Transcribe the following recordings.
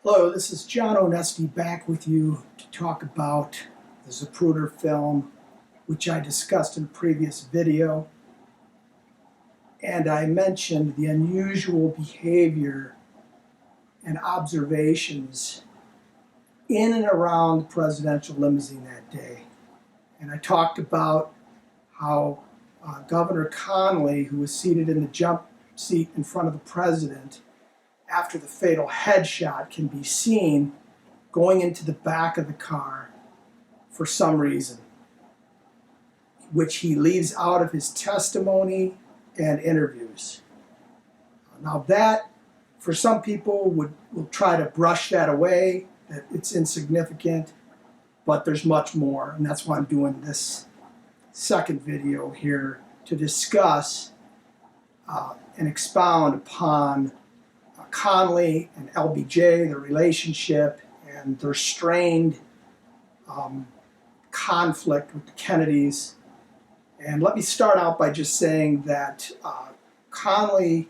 Hello, this is John Onesti back with you to talk about the Zapruder film, which I discussed in a previous video. And I mentioned the unusual behavior and observations in and around the presidential limousine that day. And I talked about how Governor Connally, who was seated in the jump seat in front of the president, after the fatal headshot, can be seen going into the back of the car for some reason, which he leaves out of his testimony and interviews. Now that, for some people, will try to brush that away, that it's insignificant, but there's much more, and that's why I'm doing this second video here to discuss and expound upon Connally and LBJ, their relationship, and their strained conflict with the Kennedys. And let me start out by just saying that Connally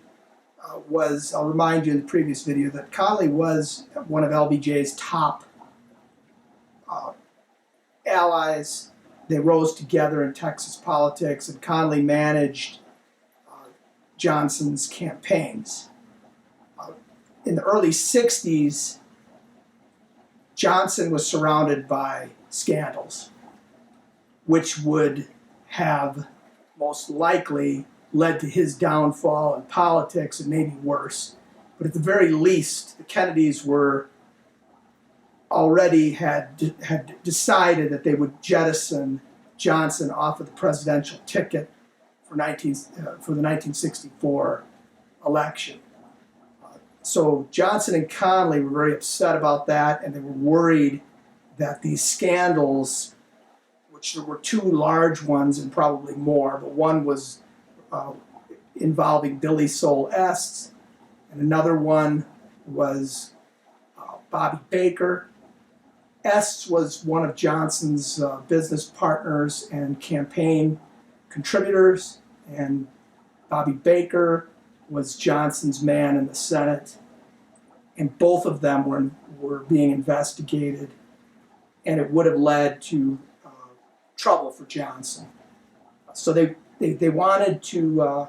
I'll remind you in the previous video, that Connally was one of LBJ's top allies. They rose together in Texas politics, and Connally managed Johnson's campaigns. In the early 60s, Johnson was surrounded by scandals, which would have most likely led to his downfall in politics and maybe worse. But at the very least, the Kennedys had decided that they would jettison Johnson off of the presidential ticket for the 1964 election. So Johnson and Connally were very upset about that, and they were worried that these scandals, which there were two large ones and probably more, but one was involving Billy Sol Estes, and another one was Bobby Baker. Estes was one of Johnson's business partners and campaign contributors, and Bobby Baker was Johnson's man in the Senate, and both of them were being investigated, and it would have led to trouble for Johnson. So they wanted to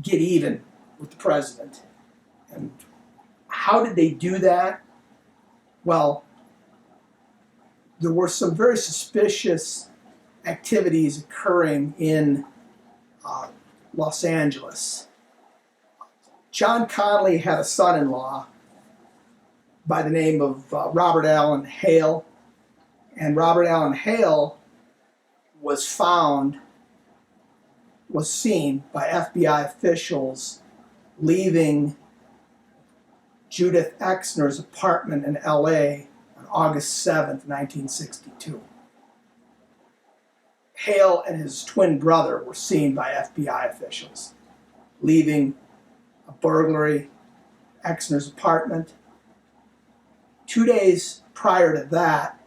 get even with the president. And how did they do that? Well, there were some very suspicious activities occurring in Los Angeles. John Connally had a son-in-law by the name of Robert Allen Hale, and Robert Allen Hale was seen by FBI officials leaving Judith Exner's apartment in LA on August 7th, 1962. Hale and his twin brother were seen by FBI officials leaving a burglary, Exner's apartment. 2 days prior to that,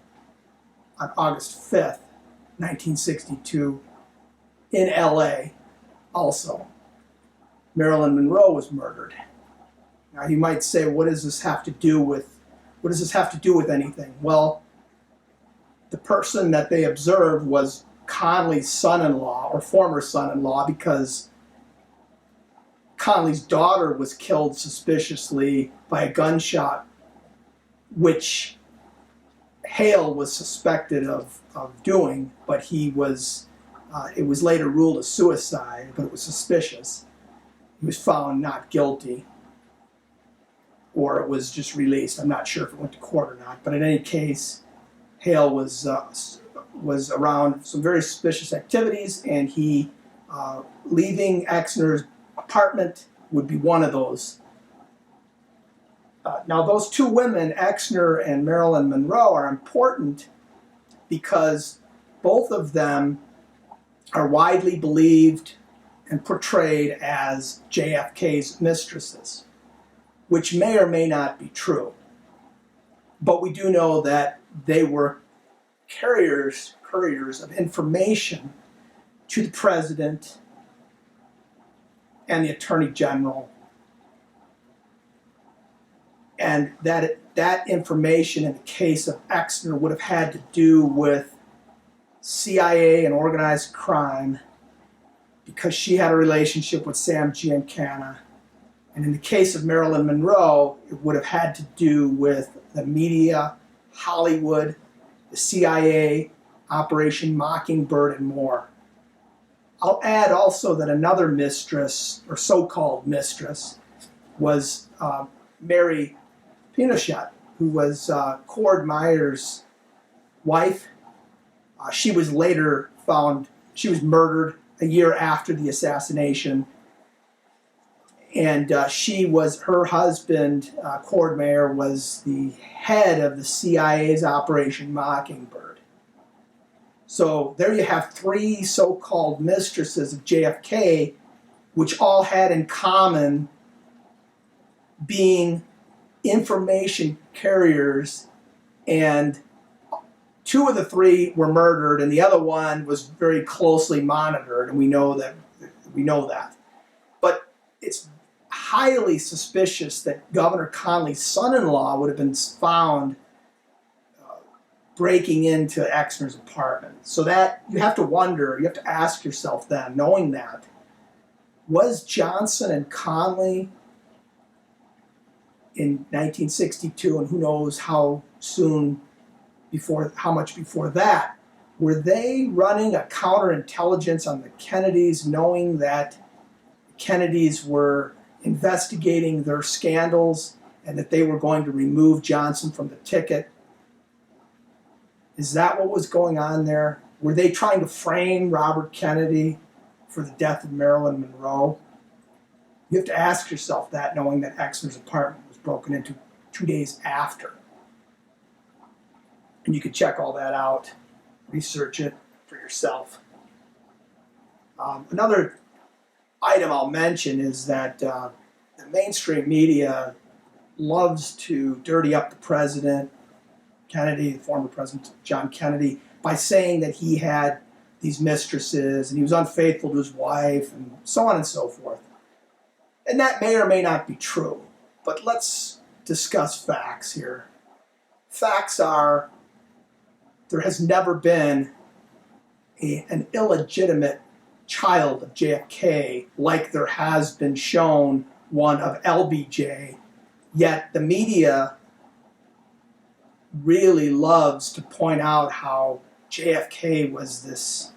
on August 5th, 1962, in LA, also, Marilyn Monroe was murdered. Now you might say, what does this have to do with anything? Well, the person that they observed was Connally's son-in-law, or former son-in-law, because Connally's daughter was killed suspiciously by a gunshot, which Hale was suspected of doing, but it was later ruled a suicide, but it was suspicious. He was found not guilty, or it was just released. I'm not sure if it went to court or not, but in any case, Hale was around some very suspicious activities, and he leaving Exner's apartment would be one of those. Now, those two women, Exner and Marilyn Monroe, are important because both of them are widely believed and portrayed as JFK's mistresses, which may or may not be true. But we do know that they were couriers of information to the president and the Attorney General and that information in the case of Exner would have had to do with CIA and organized crime because she had a relationship with Sam Giancana. And in the case of Marilyn Monroe, it would have had to do with the media, Hollywood, the CIA, Operation Mockingbird, and more. I'll add also that another mistress, or so-called mistress, was Mary Pinochet, who was Cord Meyer's wife. She was later found, she was murdered a year after the assassination. And her husband, Cord Meyer, was the head of the CIA's Operation Mockingbird. So there you have three so-called mistresses of JFK, which all had in common being information carriers, and two of the three were murdered, and the other one was very closely monitored, and we know that. But it's highly suspicious that Governor Connolly's son-in-law would have been found breaking into Exner's apartment. So that you have to wonder, you have to ask yourself then, knowing that, was Johnson and Connolly in 1962, and who knows how much before that, were they running a counterintelligence on the Kennedys, knowing that the Kennedys were investigating their scandals and that they were going to remove Johnson from the ticket? Is that what was going on there? Were they trying to frame Robert Kennedy for the death of Marilyn Monroe? You have to ask yourself that, knowing that Exner's apartment was broken into 2 days after. And you could check all that out, research it for yourself. Another item I'll mention is that the mainstream media loves to dirty up the president, Kennedy, the former President John Kennedy, by saying that he had these mistresses and he was unfaithful to his wife and so on and so forth. And that may or may not be true, but let's discuss facts here. Facts are, there has never been an illegitimate child of JFK like there has been shown one of LBJ, yet the media really loves to point out how JFK was this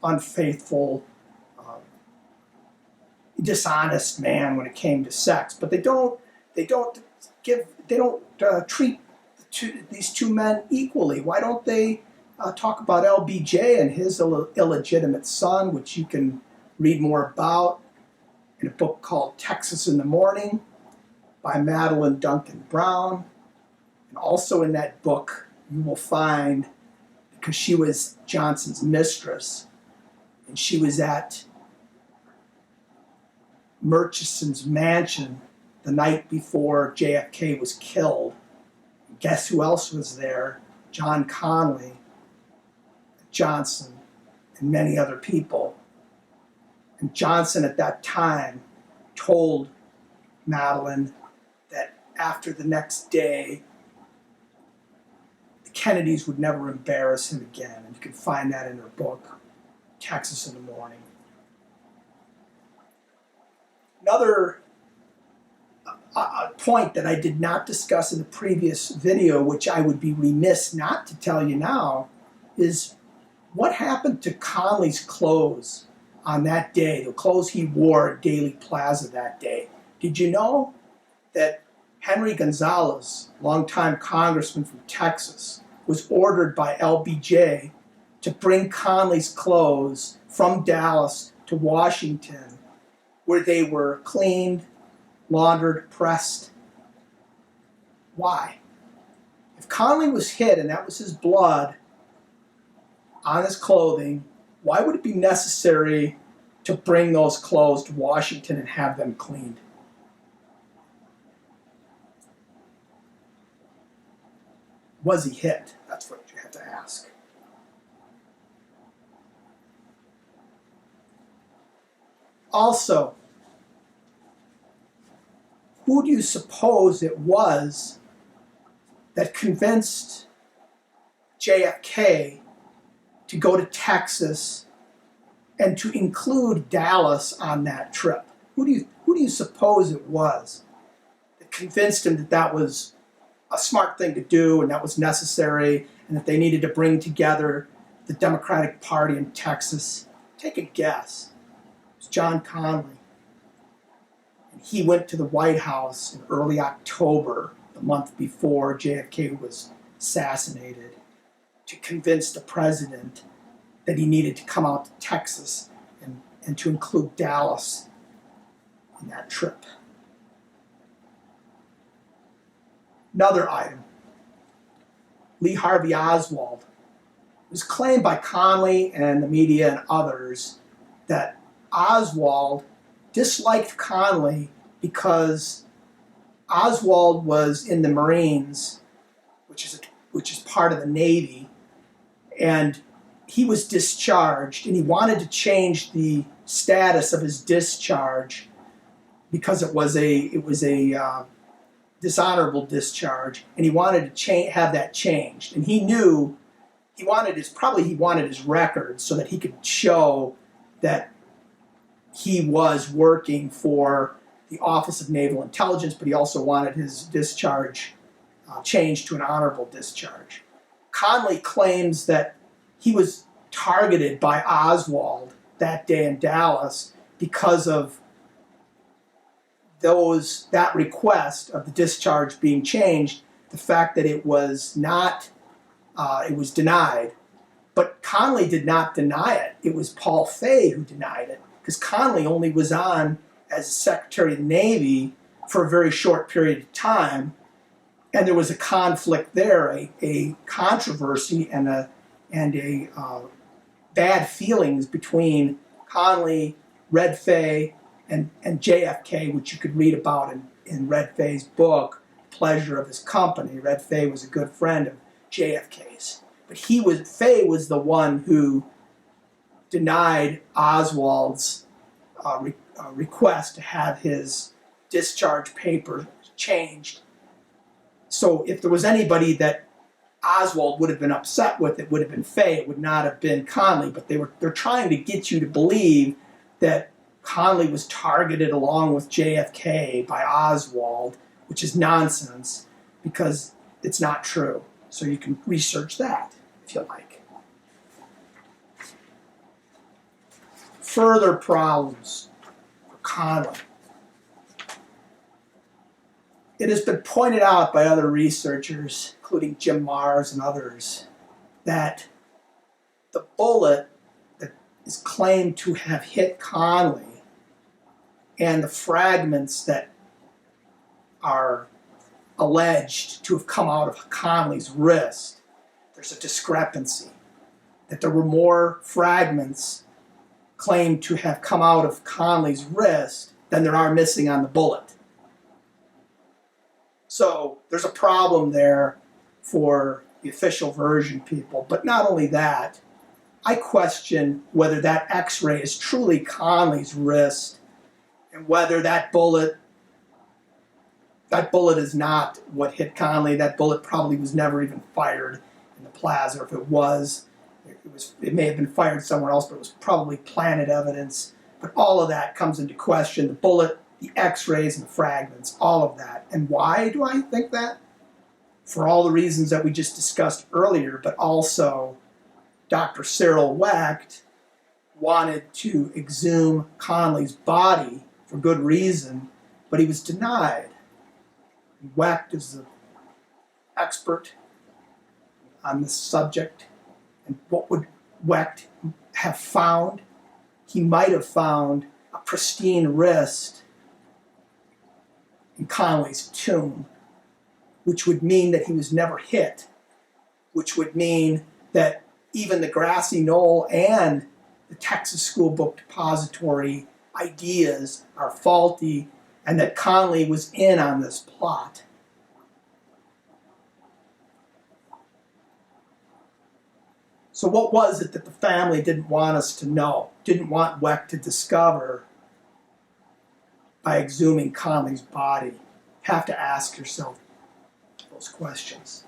unfaithful, dishonest man when it came to sex, but they don't treat these two men equally. Why don't they talk about LBJ and his illegitimate son, which you can read more about in a book called Texas in the Morning by Madeline Duncan Brown. And also in that book, you will find, because she was Johnson's mistress, and she was at Murchison's mansion the night before JFK was killed. Guess who else was there? John Connally, Johnson, and many other people. And Johnson at that time told Madeline that after the next day, the Kennedys would never embarrass him again. And you can find that in her book, Texas in the Morning. Another point that I did not discuss in the previous video, which I would be remiss not to tell you now, is what happened to Connolly's clothes on that day, the clothes he wore at Daley Plaza that day. Did you know that Henry Gonzalez, longtime congressman from Texas, was ordered by LBJ to bring Connolly's clothes from Dallas to Washington, where they were cleaned, laundered, pressed? Why? If Connolly was hit and that was his blood on his clothing, why would it be necessary to bring those clothes to Washington and have them cleaned? Was he hit? That's what you have to ask. Also, who do you suppose it was that convinced JFK to go to Texas and to include Dallas on that trip? Who do you suppose it was that convinced him that that was a smart thing to do and that was necessary and that they needed to bring together the Democratic Party in Texas? Take a guess. It was John Connally. And he went to the White House in early October, the month before JFK was assassinated, to convince the president that he needed to come out to Texas and to include Dallas in that trip. Another item, Lee Harvey Oswald. It was claimed by Connally and the media and others that Oswald disliked Connally because Oswald was in the Marines, which is part of the Navy, and he was discharged, and he wanted to change the status of his discharge because it was a dishonorable discharge, and he wanted to have that changed. And he knew he wanted his record so that he could show that he was working for the Office of Naval Intelligence, but he also wanted his discharge changed to an honorable discharge. Connally claims that he was targeted by Oswald that day in Dallas because of that request of the discharge being changed, the fact that it was denied. But Connally did not deny it. It was Paul Fay who denied it, because Connally only was on as Secretary of the Navy for a very short period of time, and there was a conflict there, a controversy and a bad feelings between Connally, Red Fay, and JFK, which you could read about in Red Fay's book, Pleasure of His Company. Red Fay was a good friend of JFK's. But Fay was the one who denied Oswald's request to have his discharge paper changed. So if there was anybody that Oswald would have been upset with, it would have been Fay. It would not have been Connally. But they're trying to get you to believe that Connally was targeted along with JFK by Oswald, which is nonsense because it's not true. So you can research that if you like. Further problems for Connally. It has been pointed out by other researchers, including Jim Marrs and others, that the bullet that is claimed to have hit Connally and the fragments that are alleged to have come out of Connally's wrist, there's a discrepancy. That there were more fragments claimed to have come out of Connally's wrist than there are missing on the bullet. So there's a problem there for the official version people. But not only that, I question whether that X-ray is truly Connally's wrist and whether that bullet is not what hit Connally. That bullet probably was never even fired in the plaza. If it was, it may have been fired somewhere else, but it was probably planted evidence. But all of that comes into question. The bullet, the X-rays, and the fragments, all of that. And why do I think that? For all the reasons that we just discussed earlier, but also Dr. Cyril Wecht wanted to exhume Connally's body for good reason, but he was denied. Wecht is the expert on this subject. And what would Wecht have found? He might have found a pristine wrist in Connally's tomb, which would mean that he was never hit, which would mean that even the grassy knoll and the Texas School Book Depository ideas are faulty, and that Connally was in on this plot. So what was it that the family didn't want us to know, didn't want Wecht to discover by exhuming Connally's body? have to ask yourself those questions.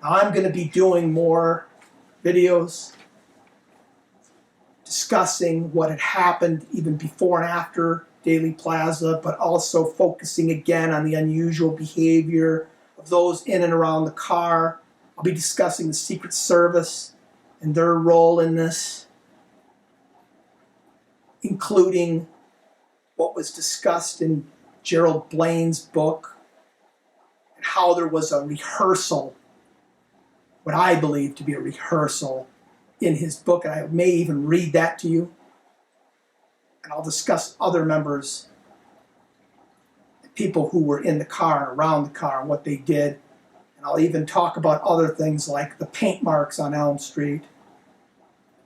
Now, I'm going to be doing more videos discussing what had happened even before and after Dealey Plaza, but also focusing again on the unusual behavior of those in and around the car. I'll be discussing the Secret Service and their role in this, including what was discussed in Gerald Blaine's book and how there was a rehearsal, what I believe to be a rehearsal in his book, and I may even read that to you. And I'll discuss other members, people who were in the car and around the car and what they did. And I'll even talk about other things like the paint marks on Elm Street.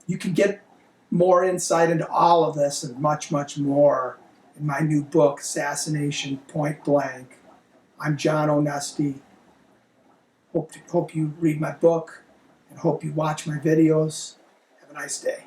You can get more insight into all of this and much, much more in my new book, Assassination Point Blank. I'm John Onesti. Hope you read my book and hope you watch my videos. Have a nice day.